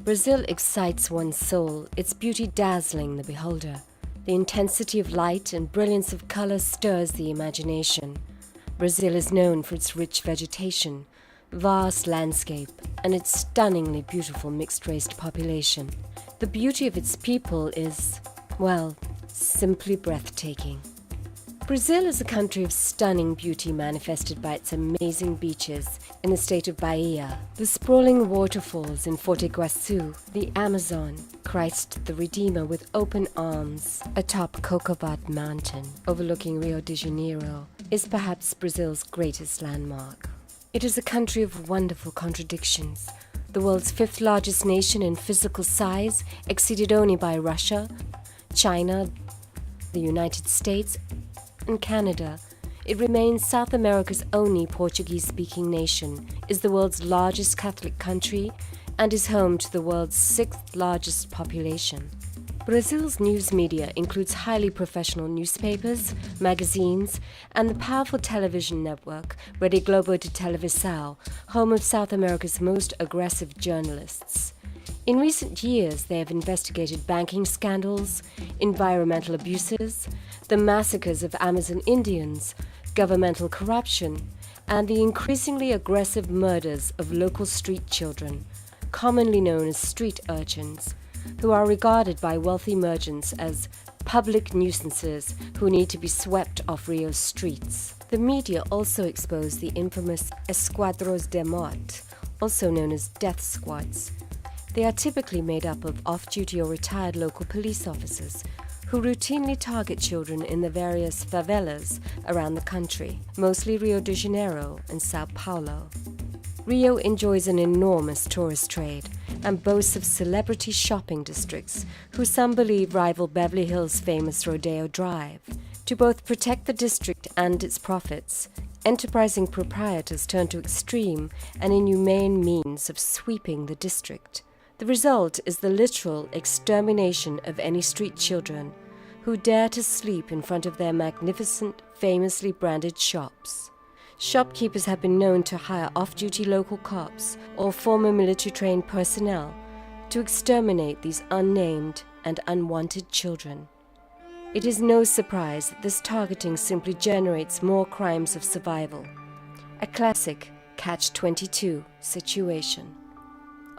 Brazil excites one's soul, its beauty dazzling the beholder. The intensity of light and brilliance of color stirs the imagination. Brazil is known for its rich vegetation, vast landscape, and its stunningly beautiful mixed-race population. The beauty of its people is, well, simply breathtaking. Brazil is a country of stunning beauty manifested by its amazing beaches in the state of Bahia, the sprawling waterfalls in Foz do Iguaçu, the Amazon, Christ the Redeemer with open arms atop Corcovado Mountain overlooking Rio de Janeiro, is perhaps Brazil's greatest landmark. It is a country of wonderful contradictions, the world's fifth largest nation in physical size, exceeded only by Russia, China, the United States, and Canada. It remains South America's only Portuguese-speaking nation, is the world's largest Catholic country, and is home to the world's sixth largest population. Brazil's news media includes highly professional newspapers, magazines, and the powerful television network Rede Globo de Televisão, home of South America's most aggressive journalists. In recent years, they have investigated banking scandals, environmental abuses, the massacres of Amazon Indians, governmental corruption, and the increasingly aggressive murders of local street children, commonly known as street urchins, who are regarded by wealthy merchants as public nuisances who need to be swept off Rio's streets. The media also exposed the infamous Esquadros de Morte, also known as death squads. They are typically made up of off-duty or retired local police officers who routinely target children in the various favelas around the country, mostly Rio de Janeiro and Sao Paulo. Rio enjoys an enormous tourist trade and boasts of celebrity shopping districts, who some believe rival Beverly Hills' famous Rodeo Drive. To both protect the district and its profits, enterprising proprietors turn to extreme and inhumane means of sweeping the district. The result is the literal extermination of any street children who dare to sleep in front of their magnificent, famously branded shops. Shopkeepers have been known to hire off-duty local cops or former military-trained personnel to exterminate these unnamed and unwanted children. It is no surprise that this targeting simply generates more crimes of survival. A classic catch-22 situation.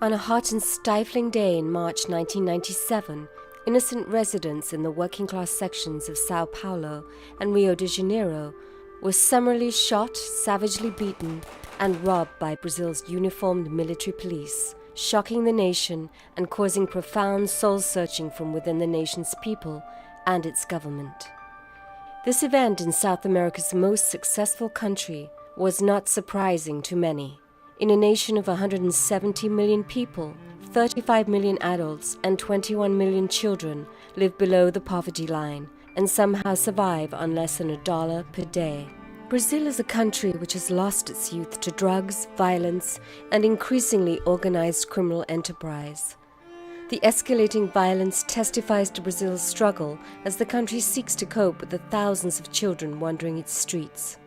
On a hot and stifling day in March 1997, innocent residents in the working-class sections of Sao Paulo and Rio de Janeiro were summarily shot, savagely beaten, and robbed by Brazil's uniformed military police, shocking the nation and causing profound soul-searching from within the nation's people and its government. This event in South America's most successful country was not surprising to many. In a nation of 170 million people, 35 million adults and 21 million children live below the poverty line and somehow survive on less than $1 per day. Brazil is a country which has lost its youth to drugs, violence, and increasingly organized criminal enterprise. The escalating violence testifies to Brazil's struggle as the country seeks to cope with the thousands of children wandering its streets.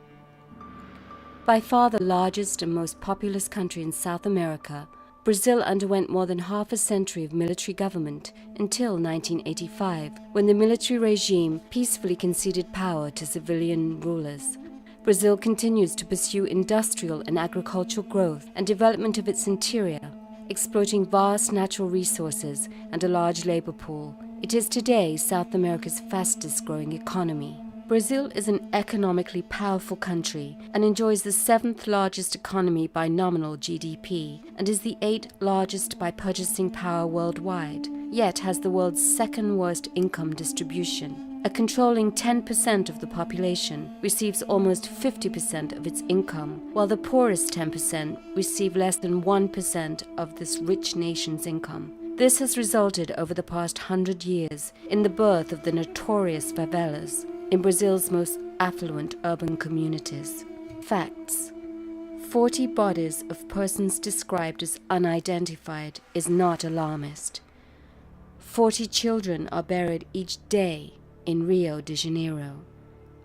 By far the largest and most populous country in South America, Brazil underwent more than half a century of military government until 1985, when the military regime peacefully conceded power to civilian rulers. Brazil continues to pursue industrial and agricultural growth and development of its interior, exploiting vast natural resources and a large labor pool. It is today South America's fastest-growing economy. Brazil is an economically powerful country and enjoys the 7th largest economy by nominal GDP and is the 8th largest by purchasing power worldwide, yet has the world's 2nd worst income distribution. A controlling 10% of the population receives almost 50% of its income, while the poorest 10% receive less than 1% of this rich nation's income. This has resulted over the past 100 years in the birth of the notorious favelas in Brazil's most affluent urban communities. Facts: 40 bodies of persons described as unidentified is not alarmist. 40 children are buried each day in Rio de Janeiro.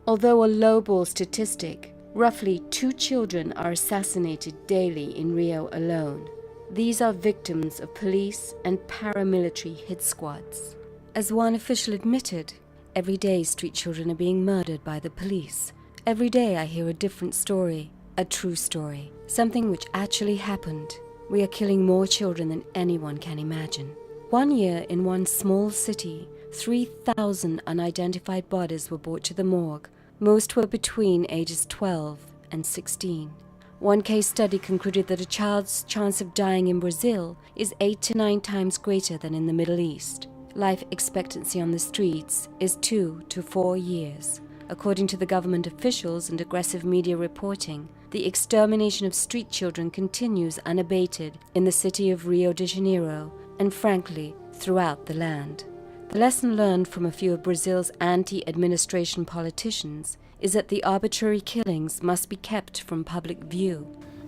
Although a lowball statistic, roughly 2 children are assassinated daily in Rio alone. These are victims of police and paramilitary hit squads. As one official admitted, every day street children are being murdered by the police. Every day I hear a different story, a true story, something which actually happened. We are killing more children than anyone can imagine. One year in one small city, 3,000 unidentified bodies were brought to the morgue. Most were between ages 12 and 16. One case study concluded that a child's chance of dying in Brazil is 8 to 9 times greater than in the Middle East. Life expectancy on the streets is 2 to 4 years. According to the government officials and aggressive media reporting, the extermination of street children continues unabated in the city of Rio de Janeiro and, frankly, throughout the land. The lesson learned from a few of Brazil's anti-administration politicians is that the arbitrary killings must be kept from public view.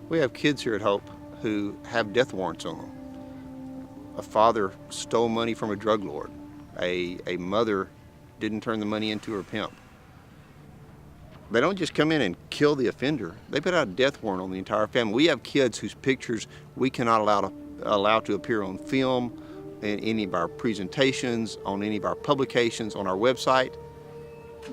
We have kids here at Hope who have death warrants on them. A father stole money from a drug lord. A mother didn't turn the money into her pimp. They don't just come in and kill the offender. They put out a death warrant on the entire family. We have kids whose pictures we cannot allow to appear on film, in any of our presentations, on any of our publications, on our website,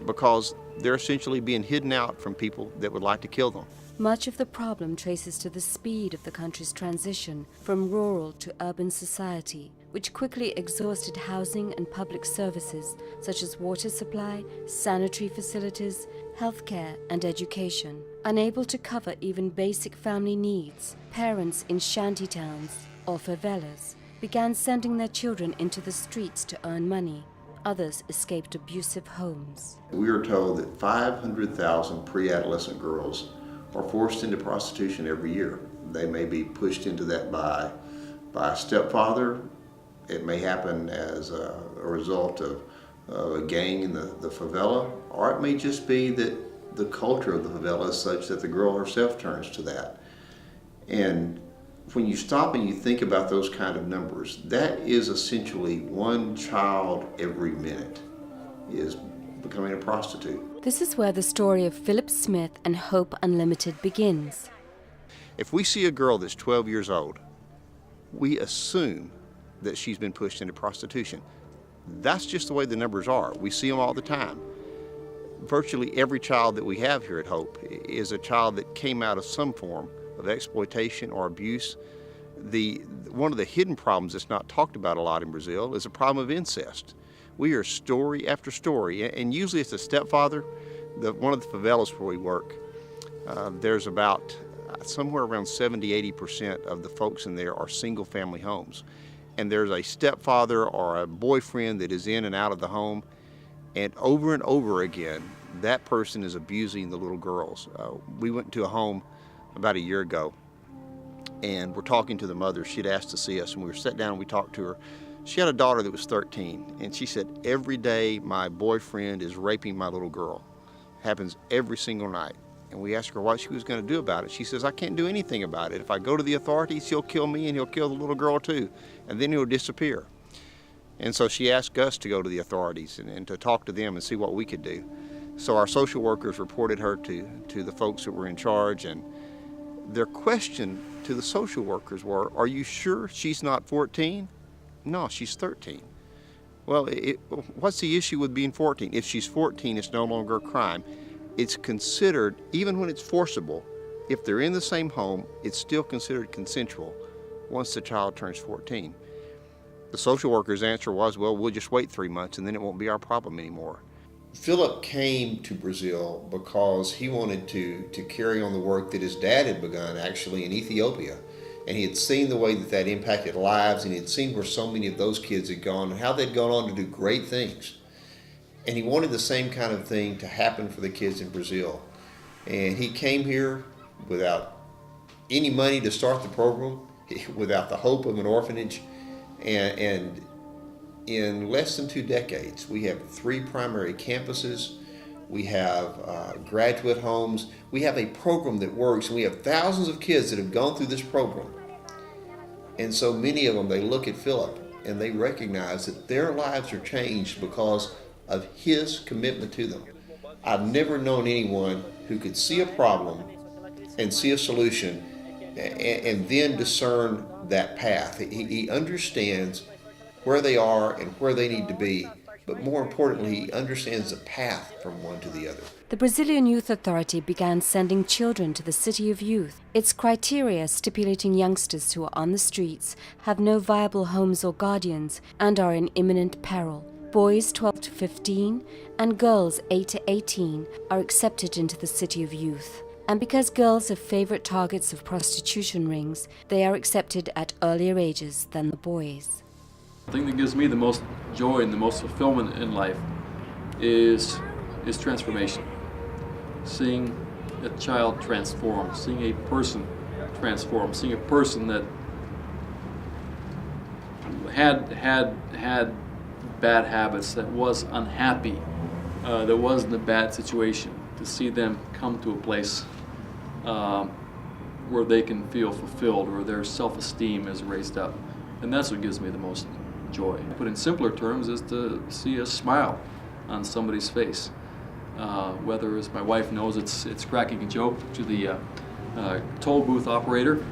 because they're essentially being hidden out from people that would like to kill them. Much of the problem traces to the speed of the country's transition from rural to urban society, which quickly exhausted housing and public services such as water supply, sanitary facilities, healthcare, and education. Unable to cover even basic family needs, parents in shantytowns or favelas began sending their children into the streets to earn money. Others escaped abusive homes. We are told that 500,000 pre-adolescent girls are forced into prostitution every year. They may be pushed into that by a stepfather. It may happen as a result of a gang in the favela, or it may just be that the culture of the favela is such that the girl herself turns to that. And when you stop and you think about those kind of numbers, that is essentially one child every minute is becoming a prostitute. This is where the story of Philip Smith and Hope Unlimited begins. If we see a girl that's 12 years old, we assume that she's been pushed into prostitution. That's just the way the numbers are. We see them all the time. Virtually every child that we have here at Hope is a child that came out of some form of exploitation or abuse. One of the hidden problems that's not talked about a lot in Brazil is a problem of incest. We hear story after story, and usually it's a stepfather. One of the favelas where we work, there's about somewhere around 70–80% of the folks in there are single family homes. And there's a stepfather or a boyfriend that is in and out of the home, and over again, that person is abusing the little girls. We went to a home about a year ago, and we're talking to the mother. She'd asked to see us, and we were sat down and we talked to her. She had a daughter that was 13, and she said, every day my boyfriend is raping my little girl. Happens every single night. And we asked her what she was going to do about it. She says, I can't do anything about it. If I go to the authorities, he'll kill me and he'll kill the little girl too, and then he'll disappear. And so she asked us to go to the authorities and to talk to them and see what we could do. So our social workers reported her to the folks that were in charge, and their question to the social workers were, are you sure she's not 14? No, she's 13. Well, what's the issue with being 14? If she's 14, it's no longer a crime. It's considered, even when it's forcible, if they're in the same home, it's still considered consensual once the child turns 14. The social worker's answer was, well, we'll just wait 3 months and then it won't be our problem anymore. Philip came to Brazil because he wanted to carry on the work that his dad had begun actually in Ethiopia. And he had seen the way that impacted lives, and he had seen where so many of those kids had gone and how they'd gone on to do great things. And he wanted the same kind of thing to happen for the kids in Brazil. And he came here without any money to start the program, without the hope of an orphanage. And in less than 2 decades, we have 3 primary campuses. We have graduate homes. We have a program that works, and we have thousands of kids that have gone through this program. And so many of them, they look at Philip and they recognize that their lives are changed because of his commitment to them. I've never known anyone who could see a problem and see a solution and then discern that path. He understands where they are and where they need to be, but more importantly, he understands the path from one to the other. The Brazilian Youth Authority began sending children to the City of Youth. Its criteria stipulating youngsters who are on the streets, have no viable homes or guardians, and are in imminent peril. Boys 12 to 15 and girls 8 to 18 are accepted into the City of Youth. And because girls are favorite targets of prostitution rings, they are accepted at earlier ages than the boys. The thing that gives me the most joy and the most fulfillment in life is transformation. Seeing a child transform, seeing a person transform, seeing a person that had bad habits, that was unhappy, that was in a bad situation, to see them come to a place where they can feel fulfilled, where their self-esteem is raised up. And that's what gives me the most joy. Put in simpler terms is to see a smile on somebody's face. Whether, as my wife knows, it's cracking a joke to the toll booth operator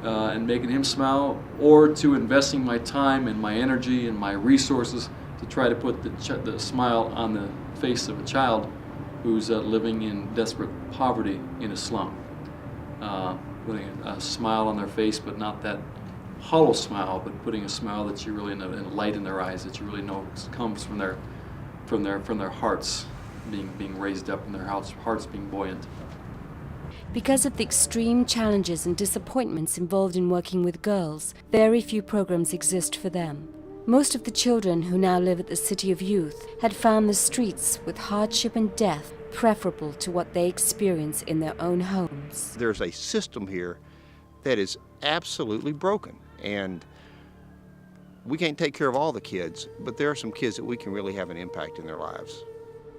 and making him smile, or to investing my time and my energy and my resources to try to put the smile on the face of a child who's living in desperate poverty in a slum. Putting a smile on their face, but not that hollow smile, but putting a smile that you really know, and a light in their eyes that you really know comes from their hearts being raised up, and their hearts being buoyant. Because of the extreme challenges and disappointments involved in working with girls, very few programs exist for them. Most of the children who now live at the City of Youth had found the streets with hardship and death preferable to what they experience in their own homes. There's a system here that is absolutely broken, and we can't take care of all the kids, but there are some kids that we can really have an impact in their lives.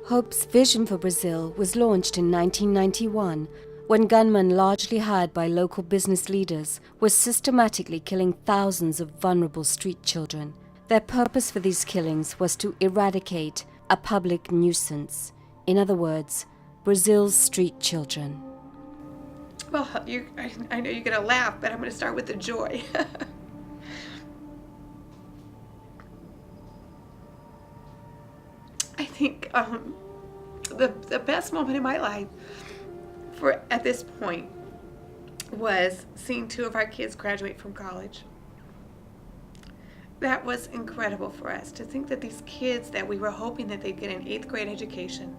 Hope's vision for Brazil was launched in 1991, when gunmen largely hired by local business leaders were systematically killing thousands of vulnerable street children. Their purpose for these killings was to eradicate a public nuisance. In other words, Brazil's street children. Well, I know you're going to laugh, but I'm going to start with the joy. I think the best moment in my life at this point was seeing 2 of our kids graduate from college. That was incredible for us, to think that these kids that we were hoping that they'd get an 8th grade education,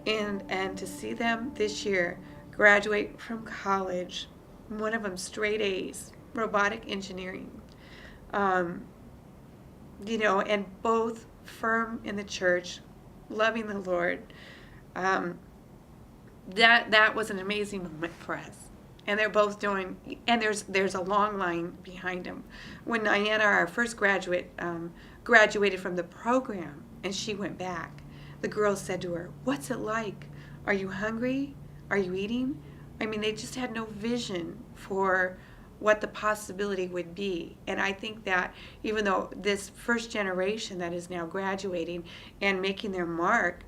and to see them this year graduate from college, one of them straight A's, robotic engineering, and both firm in the church, loving the Lord. That was an amazing moment for us. And they're both doing, and there's a long line behind them. When Diana, our first graduate, graduated from the program and she went back, the girls said to her, "What's it like? Are you hungry? Are you eating?" I mean, they just had no vision for what the possibility would be. And I think that even though this first generation that is now graduating and making their mark,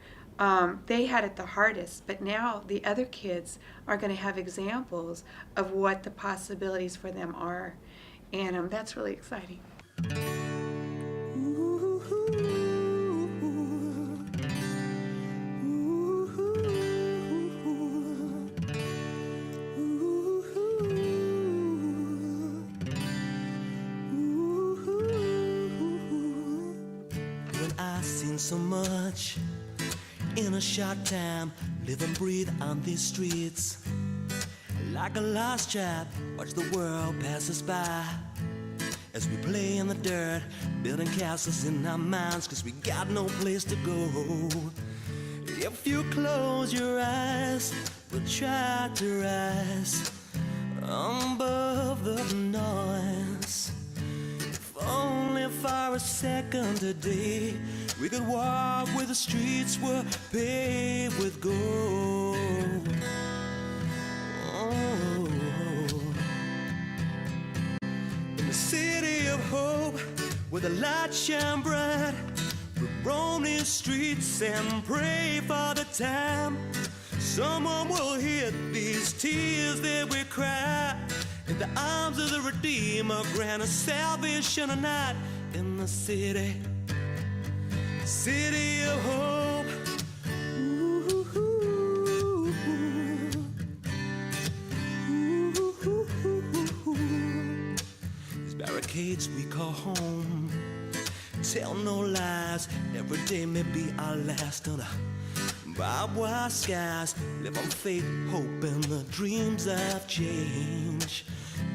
they had it the hardest, but now the other kids are going to have examples of what the possibilities for them are, and that's really exciting. When I've seen so much in a short time, live and breathe on these streets. Like a lost child, watch the world pass us by as we play in the dirt, building castles in our minds, 'cause we got no place to go. If you close your eyes, we'll try to rise above the noise. If only for a second today, we could walk where the streets were paved with gold. Oh. In the city of hope, where the light shine bright, we roam these streets and pray for the time someone will hear these tears that we cry In the arms of the Redeemer, grant us salvation tonight in the city of hope. These barricades we call home tell no lies. Every day may be our last. Under barbed wire skies, live on faith, hope, and the dreams of change.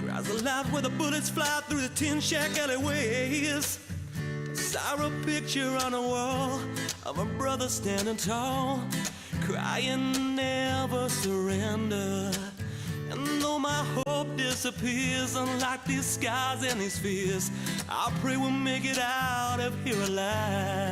Cries aloud where the bullets fly through the tin shack alleyways. Saw a picture on a wall of a brother standing tall, crying never surrender. And though my hope disappears, unlike these skies and these fears, I pray we'll make it out of here alive.